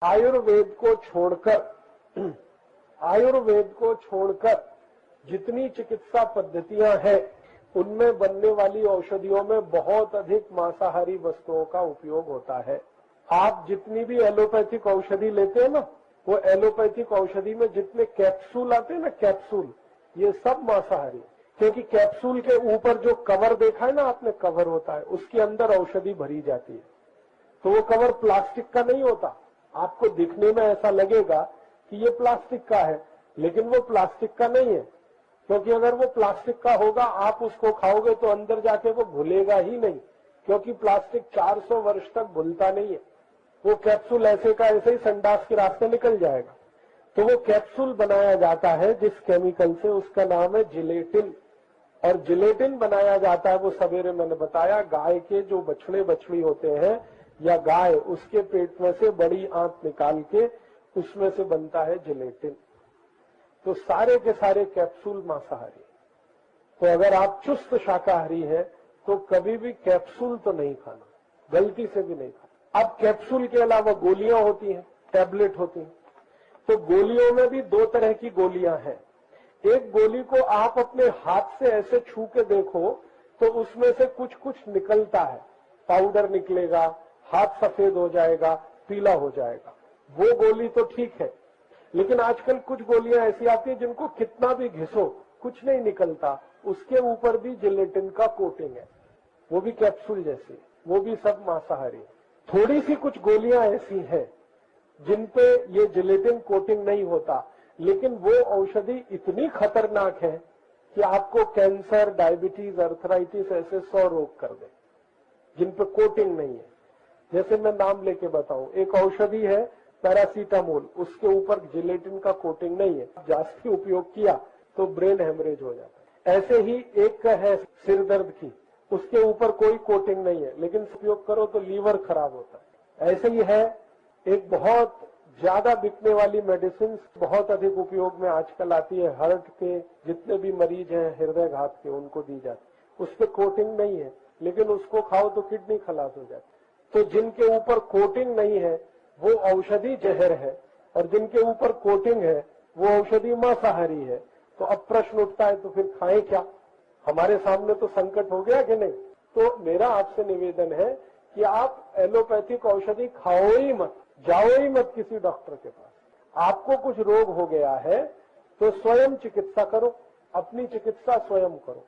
आयुर्वेद को छोड़कर जितनी चिकित्सा पद्धतियां हैं उनमें बनने वाली औषधियों में बहुत अधिक मांसाहारी वस्तुओं का उपयोग होता है। आप जितनी भी एलोपैथिक औषधि लेते हैं ना, वो एलोपैथिक औषधि में जितने कैप्सूल आते हैं ना, कैप्सूल, ये सब मांसाहारी, क्योंकि कैप्सूल के ऊपर जो कवर देखा है ना आपने, कवर होता है, उसके अंदर औषधि भरी जाती है। तो वो कवर प्लास्टिक का नहीं होता। आपको दिखने में ऐसा लगेगा कि ये प्लास्टिक का है, लेकिन वो प्लास्टिक का नहीं है, क्योंकि अगर वो प्लास्टिक का होगा आप उसको खाओगे तो अंदर जाके वो घुलेगा ही नहीं, क्योंकि प्लास्टिक 400 वर्ष तक घुलता नहीं है। वो कैप्सूल ऐसे का ऐसे ही संडास के रास्ते निकल जाएगा। तो वो कैप्सूल बनाया जाता है जिस केमिकल से, उसका नाम है जिलेटिन। और जिलेटिन बनाया जाता है, वो सवेरे मैंने बताया, गाय के जो बछड़े बछड़ी होते हैं या गाय, उसके पेट में से बड़ी आंत निकाल के उसमें से बनता है जिलेटिन। तो सारे के सारे कैप्सूल मांसाहारी। तो अगर आप चुस्त शाकाहारी हैं तो कभी भी कैप्सूल तो नहीं खाना, गलती से भी नहीं खाना। अब कैप्सूल के अलावा गोलियां होती हैं, टैबलेट होती हैं। तो गोलियों में भी दो तरह की गोलियां हैं। एक गोली को आप अपने हाथ से ऐसे छू के देखो तो उसमें से कुछ कुछ निकलता है, पाउडर निकलेगा, हाथ सफेद हो जाएगा, पीला हो जाएगा, वो गोली तो ठीक है। लेकिन आजकल कुछ गोलियां ऐसी आती है जिनको कितना भी घिसो कुछ नहीं निकलता, उसके ऊपर भी जिलेटिन का कोटिंग है, वो भी कैप्सूल जैसी, वो भी सब मांसाहारी है। थोड़ी सी कुछ गोलियां ऐसी हैं जिनपे ये जिलेटिन कोटिंग नहीं होता, लेकिन वो औषधि इतनी खतरनाक है कि आपको कैंसर, डायबिटीज, अर्थराइटिस ऐसे 100 रोग कर दे, जिनपे कोटिंग नहीं है। जैसे मैं नाम लेके बताऊं, एक औषधि है पैरासीटामोल, उसके ऊपर जिलेटिन का कोटिंग नहीं है, जास्ती उपयोग किया तो ब्रेन हेमरेज हो जाता है। ऐसे ही एक है सिर दर्द की, उसके ऊपर कोई कोटिंग नहीं है, लेकिन उपयोग करो तो लीवर खराब होता है। ऐसे ही है एक बहुत ज्यादा बिकने वाली मेडिसिन, बहुत अधिक उपयोग में आजकल आती है, हार्ट के जितने भी मरीज हैं हृदय घात के, उनको दी जाती, उस पर कोटिंग नहीं है, लेकिन उसको खाओ तो किडनी खलास हो जाती। तो जिनके ऊपर कोटिंग नहीं है वो औषधि जहर है, और जिनके ऊपर कोटिंग है वो औषधि मांसाहारी है। तो अब प्रश्न उठता है तो फिर खाएं क्या? हमारे सामने तो संकट हो गया कि नहीं? तो मेरा आपसे निवेदन है कि आप एलोपैथिक औषधि खाओ ही मत, जाओ ही मत किसी डॉक्टर के पास। आपको कुछ रोग हो गया है तो स्वयं चिकित्सा करो, अपनी चिकित्सा स्वयं करो।